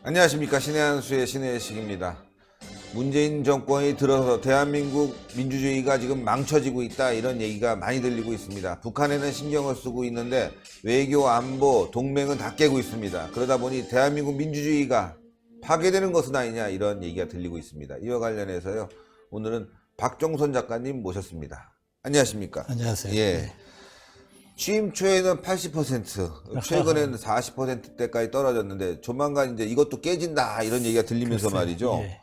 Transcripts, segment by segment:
안녕하십니까. 신의 한수의 신의식입니다. 문재인 정권이 들어서 대한민국 민주주의가 지금 망쳐지고 있다, 이런 얘기가 많이 들리고 있습니다. 북한에는 신경을 쓰고 있는데 외교, 안보, 동맹은 다 깨고 있습니다. 그러다 보니 대한민국 민주주의가 파괴되는 것은 아니냐, 이런 얘기가 들리고 있습니다. 이와 관련해서요, 오늘은 박종선 작가님 모셨습니다. 안녕하십니까. 안녕하세요. 예. 네. 취임 초에는 80%, 최근에는 40%대까지 떨어졌는데 조만간 이제 이것도 깨진다, 이런 얘기가 들리면서 글쎄요. 말이죠. 예.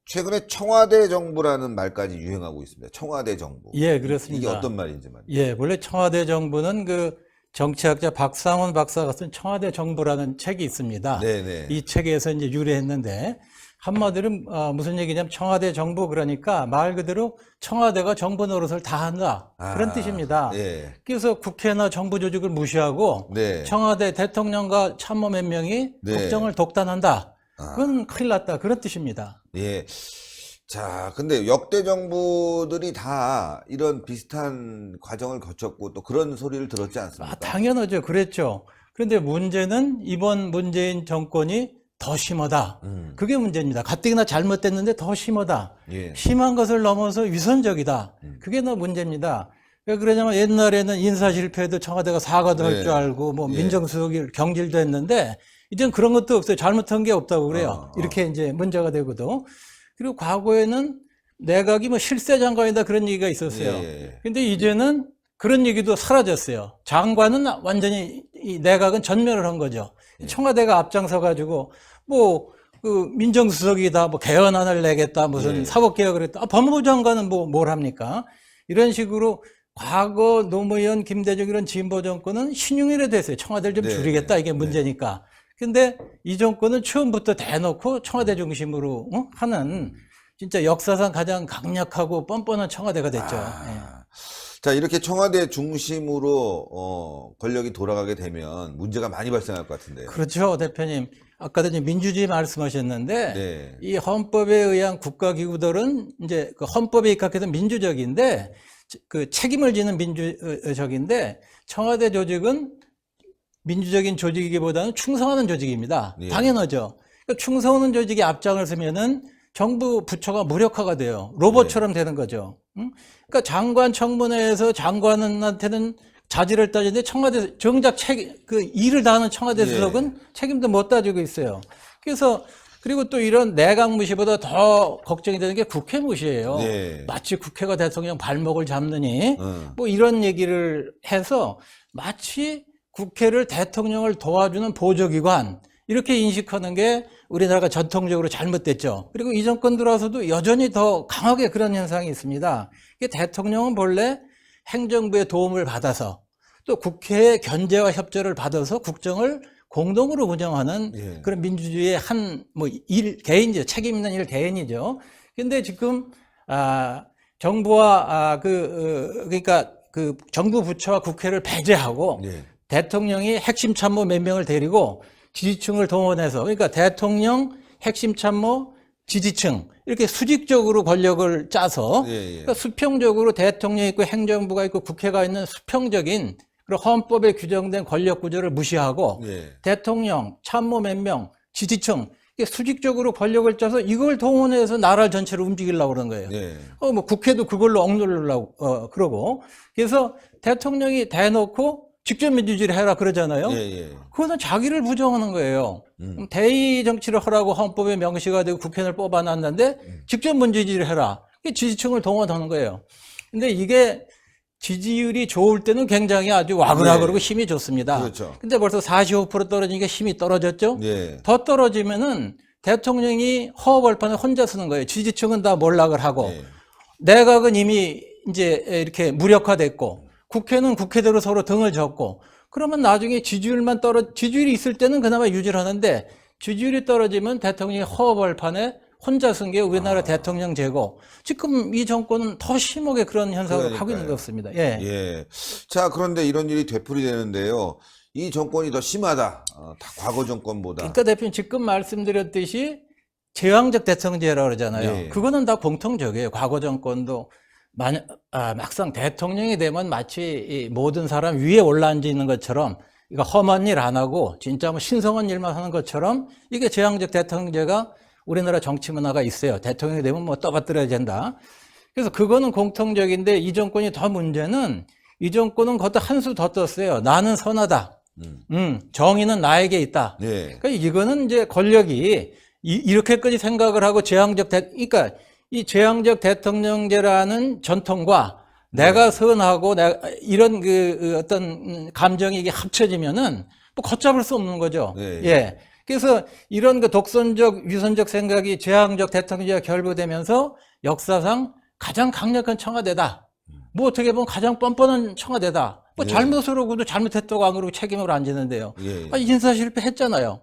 최근에 청와대 정부라는 말까지 유행하고 있습니다. 청와대 정부. 예, 그렇습니다. 이게 어떤 말인지 말이죠. 예, 원래 청와대 정부는 그 정치학자 박상원 박사가 쓴 청와대 정부라는 책이 있습니다. 네네. 이 책에서 이제 유래했는데, 한마디로 무슨 얘기냐면 청와대 정부, 그러니까 말 그대로 청와대가 정부 노릇을 다 한다, 그런 뜻입니다. 예. 그래서 국회나 정부 조직을 무시하고 네. 청와대 대통령과 참모 몇 명이 네. 국정을 독단한다, 그건 큰일 났다, 그런 뜻입니다. 예. 자, 근데 역대 정부들이 다 이런 비슷한 과정을 거쳤고 또 그런 소리를 들었지 않습니까? 당연하죠. 그랬죠. 그런데 문제는 이번 문재인 정권이 더 심하다. 그게 문제입니다. 가뜩이나 잘못됐는데 더 심하다. 예. 심한 것을 넘어서 위선적이다. 그게 더 문제입니다. 왜 그러냐면 옛날에는 인사 실패해도 청와대가 사과도 할 줄 알고 뭐 민정수석이 경질도 했는데, 이제는 그런 것도 없어요. 잘못한 게 없다고 그래요. 이렇게 이제 문제가 되고도. 그리고 과거에는 내각이 뭐 실세장관이다, 그런 얘기가 있었어요. 근데 이제는 그런 얘기도 사라졌어요. 장관은 완전히, 이 내각은 전멸을 한 거죠. 청와대가 앞장서 가지고 뭐 그 민정수석이다, 뭐 개헌안을 내겠다, 무슨 사법개혁을 했다. 법무부 장관은 뭐 뭘 합니까? 이런 식으로 과거 노무현, 김대중 이런 진보 정권은 신용이라 됐어요. 청와대를 좀 줄이겠다, 이게 문제니까. 근데 이 정권은 처음부터 대놓고 청와대 중심으로 하는, 진짜 역사상 가장 강력하고 뻔뻔한 청와대가 됐죠. 자, 이렇게 청와대 중심으로 권력이 돌아가게 되면 문제가 많이 발생할 것 같은데요. 그렇죠, 대표님. 아까도 이제 민주주의 말씀하셨는데, 네. 이 헌법에 의한 국가기구들은 이제 그 헌법에 입각해서 민주적인데, 그 책임을 지는 민주적인데, 청와대 조직은 민주적인 조직이기보다는 충성하는 조직입니다. 예. 당연하죠. 그러니까 충성하는 조직이 앞장을 서면은 정부 부처가 무력화가 돼요. 로봇처럼 되는 거죠. 그러니까 장관 청문회에서 장관한테는 자질을 따지는데 청와대 정작 그 일을 다하는 청와대 수석은 책임도 못 따지고 있어요. 그래서 그리고 또 이런 내각 무시보다 더 걱정이 되는 게 국회 무시예요. 마치 국회가 대통령 발목을 잡느니 뭐 이런 얘기를 해서 마치 국회를 대통령을 도와주는 보조기관, 이렇게 인식하는 게 우리나라가 전통적으로 잘못됐죠. 그리고 이 정권 들어와서도 여전히 더 강하게 그런 현상이 있습니다. 이게 대통령은 본래 행정부의 도움을 받아서 또 국회의 견제와 협조를 받아서 국정을 공동으로 운영하는 그런 민주주의의 한 개인이죠. 책임 있는 일 개인이죠. 근데 지금 정부와 그러니까 그 정부 부처와 국회를 배제하고 대통령이 핵심 참모 몇 명을 데리고 지지층을 동원해서, 그러니까 대통령, 핵심 참모, 지지층, 이렇게 수직적으로 권력을 짜서 그러니까 수평적으로 대통령이 있고 행정부가 있고 국회가 있는 수평적인 그리고 헌법에 규정된 권력 구조를 무시하고 대통령, 참모 몇 명, 지지층, 이게 수직적으로 권력을 짜서 이걸 동원해서 나라 전체를 움직이려고 그러는 거예요. 뭐 국회도 그걸로 억누르려고 그러고, 그래서 대통령이 대놓고 직접 민주주의를 해라 그러잖아요. 그거는 자기를 부정하는 거예요. 대의 정치를 하라고 헌법에 명시가 되고 국회의원을 뽑아놨는데 직접 민주주의를 해라. 이게 지지층을 동원하는 거예요. 근데 이게 지지율이 좋을 때는 굉장히 아주 와글와글하고 힘이 좋습니다. 그렇죠. 근데 벌써 45% 떨어지니까 힘이 떨어졌죠. 더 떨어지면은 대통령이 허허벌판을 혼자 쓰는 거예요. 지지층은 다 몰락을 하고 내각은 이미 이제 이렇게 무력화됐고 국회는 국회대로 서로 등을 졌고, 그러면 나중에 지지율이 있을 때는 그나마 유지를 하는데 지지율이 떨어지면 대통령이 허허벌판에 혼자 쓴 게 우리나라 대통령제고, 지금 이 정권은 더 심하게 그런 현상을 하고 있는 것 같습니다. 자, 그런데 이런 일이 되풀이되는데요. 이 정권이 더 심하다. 다 과거 정권보다. 그러니까 대표님 지금 말씀드렸듯이 제왕적 대통령제라고 그러잖아요. 예. 그거는 다 공통적이에요. 과거 정권도 막상 대통령이 되면 마치 이 모든 사람 위에 올라앉아 있는 것처럼 이거 험한 일 안 하고 진짜 뭐 신성한 일만 하는 것처럼 이게 제왕적 대통령제가 우리나라 정치 문화가 있어요. 대통령이 되면 뭐 떠받들어야 된다. 그래서 그거는 공통적인데 이 정권이 더 문제는 이 정권은 그것도 한 수 더 떴어요. 나는 선하다. 정의는 나에게 있다. 네. 그러니까 이거는 이제 권력이 이렇게까지 생각을 하고 그러니까 이 제왕적 대통령제라는 전통과 내가 선하고 이런 그 어떤 감정이 이게 합쳐지면은 뭐 걷잡을 수 없는 거죠. 네. 예. 그래서 이런 그 독선적 위선적 생각이 제왕적 대통령제가 결부되면서 역사상 가장 강력한 청와대다. 뭐 어떻게 보면 가장 뻔뻔한 청와대다. 뭐 네. 잘못으로도 잘못했다고 안 그러고 책임을 안 지는데요. 예. 인사 실패했잖아요.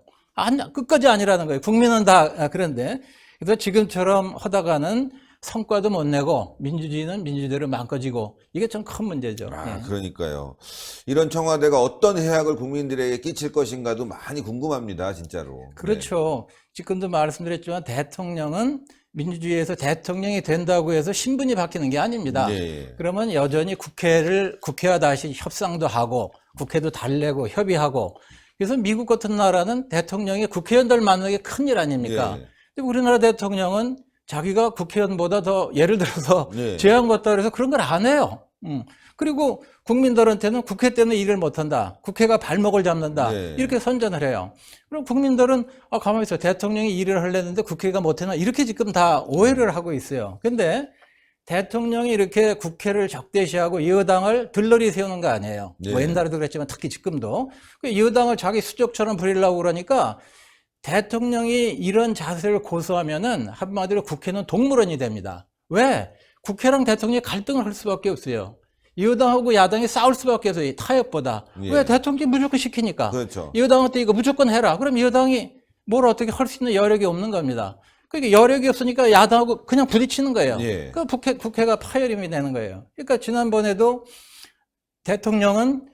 끝까지 아니라는 거예요. 국민은 다 그런데. 그래서 지금처럼 하다가는 성과도 못 내고 민주주의는 민주대로 망가지고 이게 좀 큰 문제죠. 예. 그러니까요. 이런 청와대가 어떤 해악을 국민들에게 끼칠 것인가도 많이 궁금합니다, 진짜로. 그렇죠. 지금도 말씀드렸지만 대통령은 민주주의에서 대통령이 된다고 해서 신분이 바뀌는 게 아닙니다. 네. 그러면 여전히 국회와 다시 협상도 하고 국회도 달래고 협의하고 그래서 미국 같은 나라는 대통령이 국회의원들 만나는 게 큰일 아닙니까? 네. 근데 우리나라 대통령은 자기가 국회의원보다 더 예를 들어서 네. 제한 것다 그래서 그런 걸 안 해요. 그리고 국민들한테는 국회 때문에 일을 못한다. 국회가 발목을 잡는다. 네. 이렇게 선전을 해요. 그럼 국민들은 가만히 있어. 대통령이 일을 하려는데 국회가 못하나 이렇게 지금 다 오해를 하고 있어요. 근데 대통령이 이렇게 국회를 적대시하고 여당을 들러리 세우는 거 아니에요. 네. 뭐 옛날에도 그랬지만 특히 지금도. 여당을 자기 수족처럼 부리려고 그러니까 대통령이 이런 자세를 고수하면은 한마디로 국회는 동물원이 됩니다. 왜? 국회랑 대통령이 갈등을 할 수밖에 없어요. 여당하고 야당이 싸울 수밖에 없어요. 타협보다. 예. 왜? 대통령이 무조건 시키니까. 그렇죠. 여당한테 이거 무조건 해라. 그럼 여당이 뭘 어떻게 할 수 있는 여력이 없는 겁니다. 그러니까 여력이 없으니까 야당하고 그냥 부딪히는 거예요. 예. 그 국회가 파열음이 되는 거예요. 그러니까 지난번에도 대통령은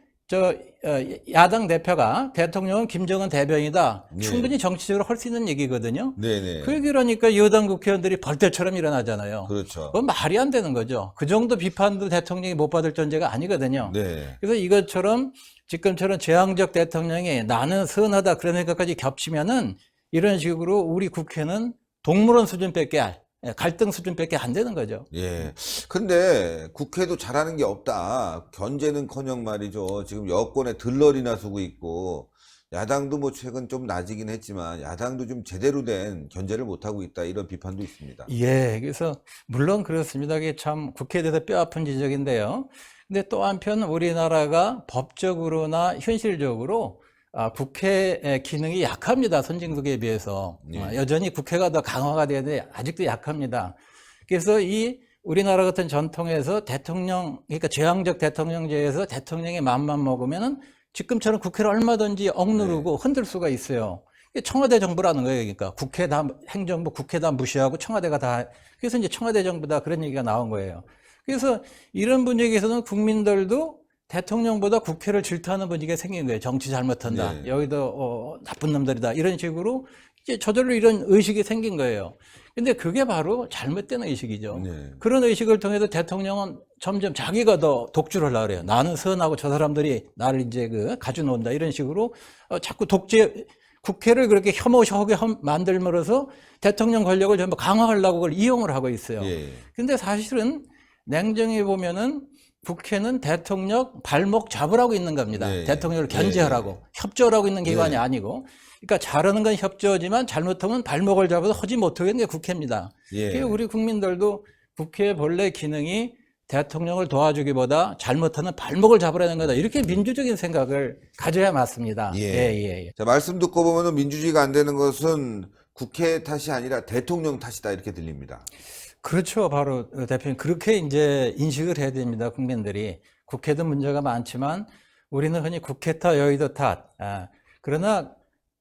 야당 대표가 대통령은 김정은 대변이다. 네. 충분히 정치적으로 할 수 있는 얘기거든요. 네네. 그 얘기라니까 여당 국회의원들이 벌떼처럼 일어나잖아요. 그렇죠. 그건 말이 안 되는 거죠. 그 정도 비판도 대통령이 못 받을 존재가 아니거든요. 네. 그래서 이것처럼 지금처럼 제왕적 대통령이 나는 선하다 그런 생각까지 겹치면은 이런 식으로 우리 국회는 동물원 수준밖에 갈등 수준밖에 안 되는 거죠. 예. 근데 국회도 잘하는 게 없다. 견제는커녕 말이죠. 지금 여권에 들러리나 서고 있고 야당도 뭐 최근 좀 나아지긴 했지만 야당도 좀 제대로 된 견제를 못하고 있다. 이런 비판도 있습니다. 예, 그래서 물론 그렇습니다. 그게 참 국회에 대해서 뼈아픈 지적인데요. 근데 또 한편 우리나라가 법적으로나 현실적으로 국회의 기능이 약합니다. 선진국에 비해서. 예. 여전히 국회가 더 강화가 돼야 돼 아직도 약합니다. 그래서 이 우리나라 같은 전통에서 그러니까 제왕적 대통령제에서 대통령의 맘만 먹으면은 지금처럼 국회를 얼마든지 억누르고 흔들 수가 있어요. 이게 청와대 정부라는 거예요. 그러니까 국회 다 행정부 국회 다 무시하고 청와대가 다 그래서 이제 청와대 정부다 그런 얘기가 나온 거예요. 그래서 이런 분위기에서는 국민들도 대통령보다 국회를 질투하는 분위기가 생긴 거예요. 정치 잘못한다. 네. 여기도 나쁜 놈들이다. 이런 식으로 이제 저절로 이런 의식이 생긴 거예요. 근데 그게 바로 잘못된 의식이죠. 네. 그런 의식을 통해서 대통령은 점점 자기가 더 독주를 하려고 그래요. 나는 선하고 저 사람들이 나를 이제 가져놓는다. 이런 식으로 자꾸 국회를 그렇게 혐오하게 만들면서 대통령 권력을 전부 강화하려고 그걸 이용을 하고 있어요. 예. 근데 사실은 냉정히 보면은 국회는 대통령 발목 잡으라고 있는 겁니다. 네. 대통령을 견제하라고 협조하라고 있는 기관이 네. 아니고 그러니까 잘하는 건 협조지만 잘못하면 발목을 잡아서 하지 못하게 하는 게 국회입니다. 예. 그래서 우리 국민들도 국회의 본래 기능이 대통령을 도와주기보다 잘못하는 발목을 잡으라는 거다. 이렇게 민주적인 생각을 가져야 맞습니다. 예. 자, 말씀 듣고 보면은 민주주의가 안 되는 것은 국회 탓이 아니라 대통령 탓이다 이렇게 들립니다. 그렇죠. 바로 대표님 그렇게 이제 인식을 해야 됩니다. 국민들이 국회도 문제가 많지만 우리는 흔히 국회 탓, 여의도 탓. 그러나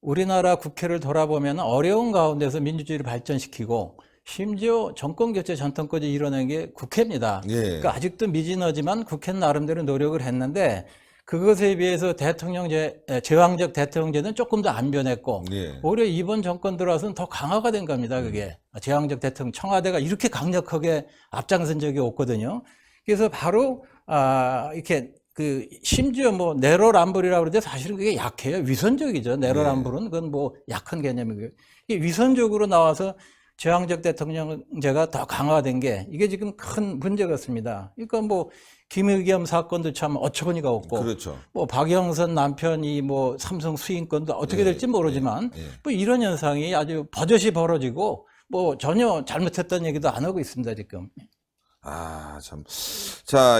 우리나라 국회를 돌아보면 어려운 가운데서 민주주의를 발전시키고 심지어 정권 교체 전통까지 이뤄낸 게 국회입니다. 예. 그러니까 아직도 미진하지만 국회는 나름대로 노력을 했는데 그것에 비해서 제왕적 대통령제는 조금 더 안 변했고, 예. 오히려 이번 정권 들어와서는 더 강화가 된 겁니다, 그게. 제왕적 대통령, 청와대가 이렇게 강력하게 앞장선 적이 없거든요. 그래서 바로, 이렇게, 심지어 뭐, 내로남불이라고 그러는데 사실은 그게 약해요. 위선적이죠. 내로남불은 그건 뭐, 약한 개념이고요. 이게 위선적으로 나와서 제왕적 대통령제가 더 강화된 게 이게 지금 큰 문제 같습니다. 그러니까 뭐 김의겸 사건도 참 어처구니가 없고, 그렇죠. 뭐 박영선 남편이 뭐 삼성 수익 건도 어떻게 될지 모르지만 뭐 이런 현상이 아주 버젓이 벌어지고 뭐 전혀 잘못했다는 얘기도 안 하고 있습니다 지금. 참. 자,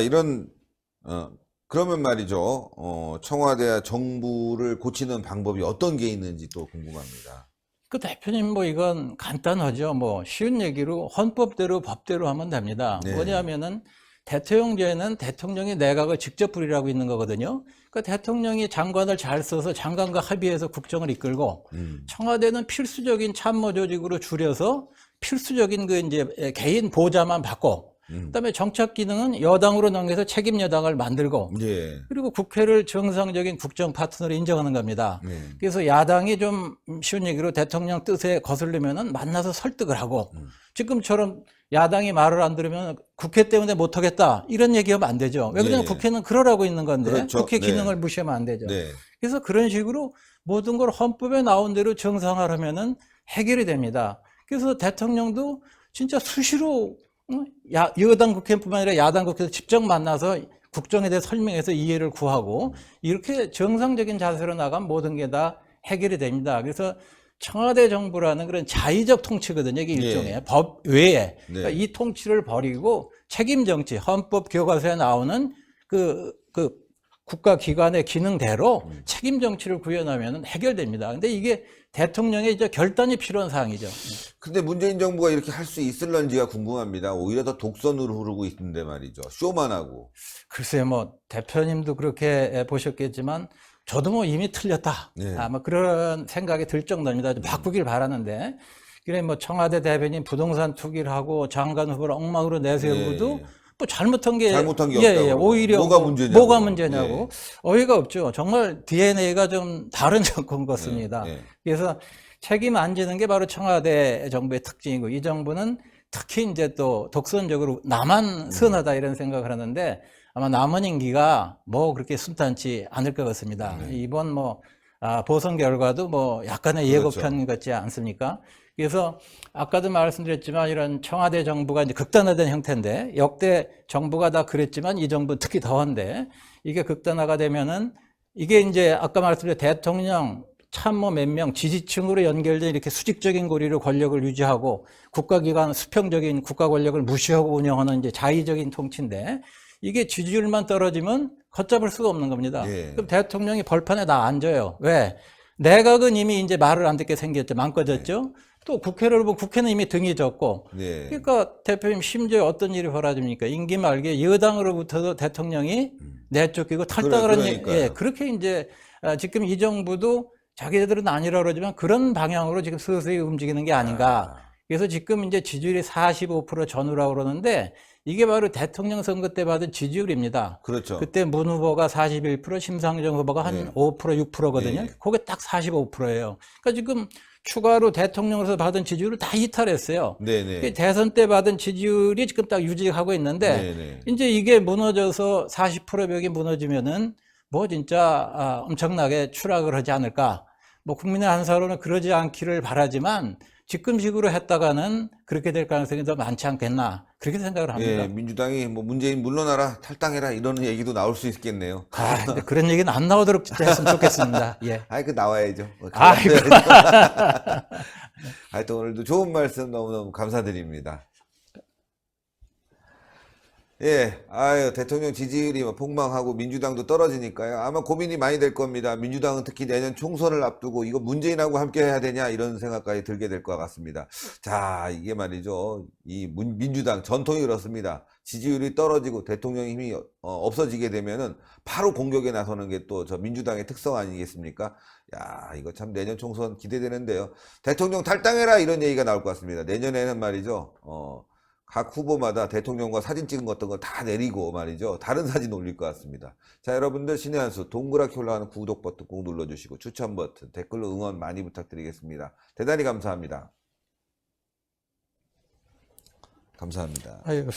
그러면 말이죠. 청와대와 정부를 고치는 방법이 어떤 게 있는지 또 궁금합니다. 그 대표님 뭐 이건 간단하죠. 뭐 쉬운 얘기로 헌법대로 법대로 하면 됩니다. 네. 뭐냐면은 대통령제는 대통령이 내각을 직접 부리라고 있는 거거든요. 그러니까 대통령이 장관을 잘 써서 장관과 합의해서 국정을 이끌고 청와대는 필수적인 참모 조직으로 줄여서 필수적인 이제 개인 보좌만 받고 그다음에 정책 기능은 여당으로 넘겨서 책임 여당을 만들고 예. 그리고 국회를 정상적인 국정 파트너로 인정하는 겁니다. 그래서 야당이 좀 쉬운 얘기로 대통령 뜻에 거슬리면은 만나서 설득을 하고 지금처럼 야당이 말을 안 들으면 국회 때문에 못하겠다 이런 얘기하면 안 되죠. 왜 그러냐면 국회는 그러라고 있는 건데 그렇죠. 국회 기능을 무시하면 안 되죠. 네. 그래서 그런 식으로 모든 걸 헌법에 나온 대로 정상화하면은 해결이 됩니다. 그래서 대통령도 진짜 수시로 여당 국회뿐만 아니라 야당 국회에서 직접 만나서 국정에 대해 설명해서 이해를 구하고 이렇게 정상적인 자세로 나가면 모든 게 다 해결이 됩니다. 그래서 청와대 정부라는 그런 자의적 통치거든요. 이게 일종의 법 외에 그러니까 이 통치를 버리고 책임 정치, 헌법 교과서에 나오는 그 국가기관의 기능대로 책임 정치를 구현하면 해결됩니다. 근데 이게 대통령의 이제 결단이 필요한 사항이죠. 근데 문재인 정부가 이렇게 할 수 있을런지가 궁금합니다. 오히려 더 독선으로 흐르고 있는데 말이죠. 쇼만 하고. 글쎄요, 뭐 대표님도 그렇게 보셨겠지만 저도 뭐 이미 틀렸다. 아마 그런 생각이 들 정도입니다. 좀 바꾸길 바라는데. 그래 뭐 청와대 대변인 부동산 투기를 하고 장관 후보를 엉망으로 내세우고도 뭐 잘못한 게 없다고. 오히려 뭐가 문제냐고. 어이가 없죠. 정말 DNA가 좀 다른 정권 같습니다. 그래서 책임 안 지는 게 바로 청와대 정부의 특징이고 이 정부는 특히 이제 또 독선적으로 나만 선하다 이런 생각을 하는데 아마 남은 임기가 뭐 그렇게 순탄치 않을 것 같습니다. 이번 뭐 보선 결과도 뭐 약간의 예고편 같지 않습니까? 그래서 아까도 말씀드렸지만 이런 청와대 정부가 이제 극단화된 형태인데 역대 정부가 다 그랬지만 이 정부 특히 더한데 이게 극단화가 되면은 이게 이제 아까 말씀드린 대통령 참모 몇 명 지지층으로 연결된 이렇게 수직적인 고리로 권력을 유지하고 국가기관 수평적인 국가 권력을 무시하고 운영하는 이제 자의적인 통치인데 이게 지지율만 떨어지면 걷잡을 수가 없는 겁니다. 그럼 대통령이 벌판에 다 앉아요. 왜? 내각은 이미 이제 말을 안 듣게 생겼죠. 망가졌죠. 또 국회를 보면 국회는 이미 등이 졌고. 그러니까 대표님 심지어 어떤 일이 벌어집니까? 임기 말기에 여당으로부터도 대통령이 내쫓기고 탈당을 하는 그렇게 이제 지금 이 정부도 자기들은 아니라 그러지만 그런 방향으로 지금 서서히 움직이는 게 아닌가. 그래서 지금 이제 지지율이 45% 전후라고 그러는데 이게 바로 대통령 선거 때 받은 지지율입니다. 그렇죠. 그때 문 후보가 41%, 심상정 후보가 한 5%, 6%거든요. 그게 딱 45%예요. 그러니까 지금 추가로 대통령에서 받은 지지율을 다 이탈했어요. 대선 때 받은 지지율이 지금 딱 유지하고 있는데 이제 이게 무너져서 40% 벽이 무너지면은 뭐 진짜 엄청나게 추락을 하지 않을까. 뭐 국민의 한사로는 그러지 않기를 바라지만 지금식으로 했다가는 그렇게 될 가능성이 더 많지 않겠나 그렇게 생각을 합니다. 민주당이 뭐 문재인 물러나라 탈당해라 이런 얘기도 나올 수 있겠네요. 근데 그런 얘기는 안 나오도록 진짜 했으면 좋겠습니다. 그 나와야죠. 하여튼 오늘도 좋은 말씀 너무너무 감사드립니다. 대통령 지지율이 폭망하고 민주당도 떨어지니까요. 아마 고민이 많이 될 겁니다. 민주당은 특히 내년 총선을 앞두고 이거 문재인하고 함께 해야 되냐 이런 생각까지 들게 될 것 같습니다. 자, 이게 말이죠. 이 민주당 전통이 그렇습니다. 지지율이 떨어지고 대통령 힘이 없어지게 되면은 바로 공격에 나서는 게 또 저 민주당의 특성 아니겠습니까? 이거 참 내년 총선 기대되는데요. 대통령 탈당해라 이런 얘기가 나올 것 같습니다. 내년에는 말이죠. 각 후보마다 대통령과 사진 찍은 것 같은 거 다 내리고 말이죠. 다른 사진 올릴 것 같습니다. 자, 여러분들 신의 한 수 동그랗게 올라가는 구독 버튼 꼭 눌러주시고 추천 버튼, 댓글로 응원 많이 부탁드리겠습니다. 대단히 감사합니다. 감사합니다. 아유.